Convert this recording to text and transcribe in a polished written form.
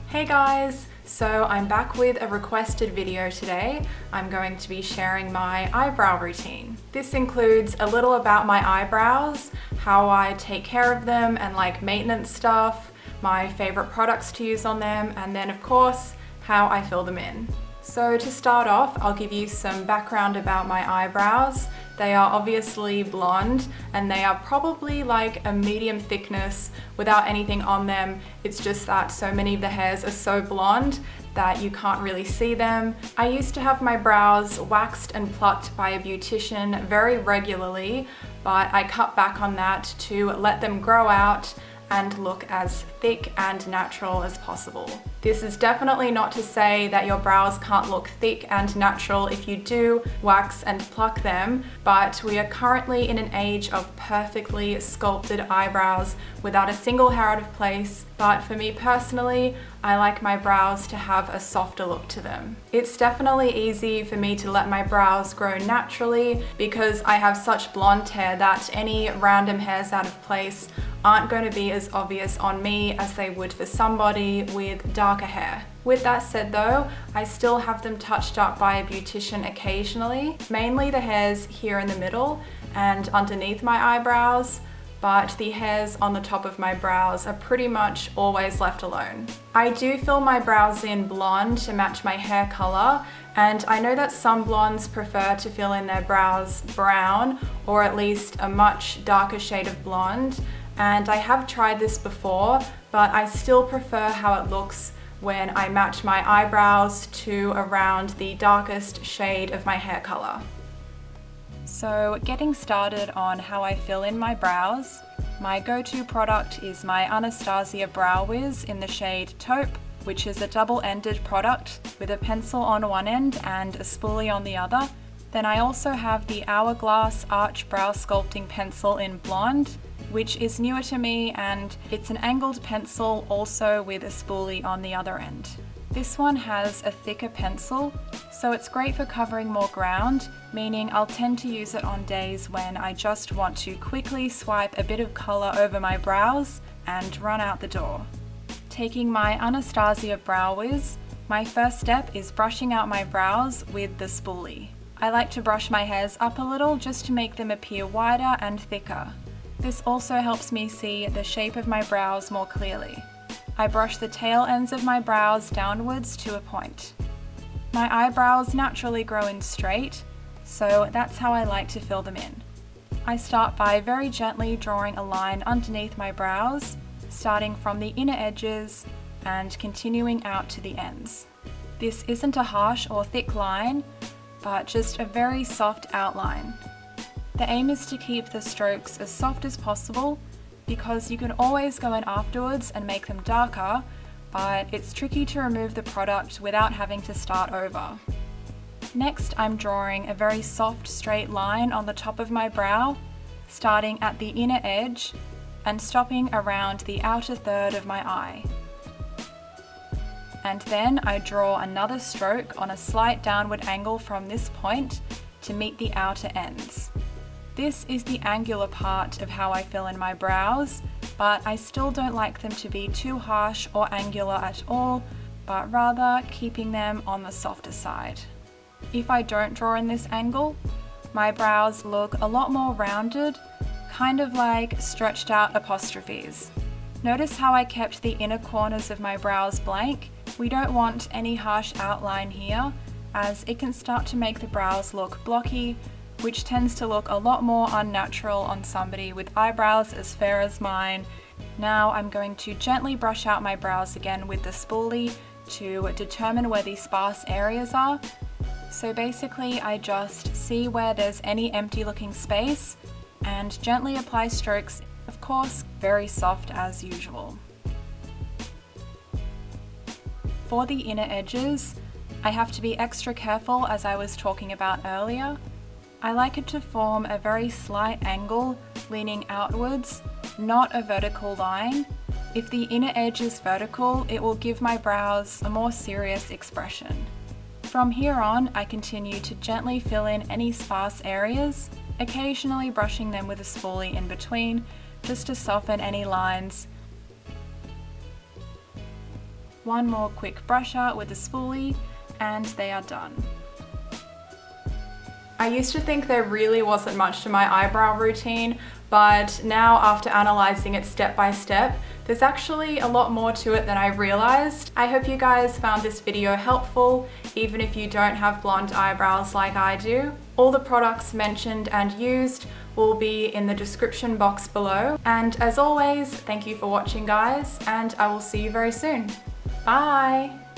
Hey guys! So I'm back with a requested video today. I'm going to be sharing my eyebrow routine. This includes a little about my eyebrows, how I take care of them and like maintenance stuff, my favorite products to use on them, and then of course, how I fill them in. So to start off, I'll give you some background about my eyebrows. They are obviously blonde and they are probably like a medium thickness without anything on them. It's just that so many of the hairs are so blonde that you can't really see them. I used to have my brows waxed and plucked by a beautician very regularly, but I cut back on that to let them grow out and look as thick and natural as possible. This is definitely not to say that your brows can't look thick and natural if you do wax and pluck them, but we are currently in an age of perfectly sculpted eyebrows without a single hair out of place. But for me personally, I like my brows to have a softer look to them. It's definitely easy for me to let my brows grow naturally because I have such blonde hair that any random hairs out of place aren't going to be as obvious on me as they would for somebody with darker hair. With that said though, I still have them touched up by a beautician occasionally, mainly the hairs here in the middle and underneath my eyebrows, but the hairs on the top of my brows are pretty much always left alone. I do fill my brows in blonde to match my hair color, and I know that some blondes prefer to fill in their brows brown or at least a much darker shade of blonde. And I have tried this before, but I still prefer how it looks when I match my eyebrows to around the darkest shade of my hair color. So getting started on how I fill in my brows, my go-to product is my Anastasia Brow Wiz in the shade Taupe, which is a double-ended product with a pencil on one end and a spoolie on the other. Then I also have the Hourglass Arch Brow Sculpting Pencil in Blonde, which is newer to me, and it's an angled pencil also with a spoolie on the other end. This one has a thicker pencil, so it's great for covering more ground, meaning I'll tend to use it on days when I just want to quickly swipe a bit of color over my brows and run out the door. Taking my Anastasia Brow Wiz, my first step is brushing out my brows with the spoolie. I like to brush my hairs up a little just to make them appear wider and thicker. This also helps me see the shape of my brows more clearly. I brush the tail ends of my brows downwards to a point. My eyebrows naturally grow in straight, so that's how I like to fill them in. I start by very gently drawing a line underneath my brows, starting from the inner edges and continuing out to the ends. This isn't a harsh or thick line, but just a very soft outline. The aim is to keep the strokes as soft as possible because you can always go in afterwards and make them darker, but it's tricky to remove the product without having to start over. Next, I'm drawing a very soft straight line on the top of my brow, starting at the inner edge and stopping around the outer third of my eye. And then I draw another stroke on a slight downward angle from this point to meet the outer ends. This is the angular part of how I fill in my brows, but I still don't like them to be too harsh or angular at all, but rather keeping them on the softer side. If I don't draw in this angle, my brows look a lot more rounded, kind of like stretched out apostrophes. Notice how I kept the inner corners of my brows blank? We don't want any harsh outline here, as it can start to make the brows look blocky, which tends to look a lot more unnatural on somebody with eyebrows as fair as mine. Now I'm going to gently brush out my brows again with the spoolie to determine where the sparse areas are. So basically I just see where there's any empty looking space and gently apply strokes, of course very soft as usual. For the inner edges, I have to be extra careful as I was talking about earlier. I like it to form a very slight angle leaning outwards, not a vertical line. If the inner edge is vertical, it will give my brows a more serious expression. From here on, I continue to gently fill in any sparse areas, occasionally brushing them with a spoolie in between, just to soften any lines. One more quick brush out with a spoolie and they are done. I used to think there really wasn't much to my eyebrow routine, but now after analysing it step by step, there's actually a lot more to it than I realised. I hope you guys found this video helpful, even if you don't have blonde eyebrows like I do. All the products mentioned and used will be in the description box below. And as always, thank you for watching guys, and I will see you very soon. Bye!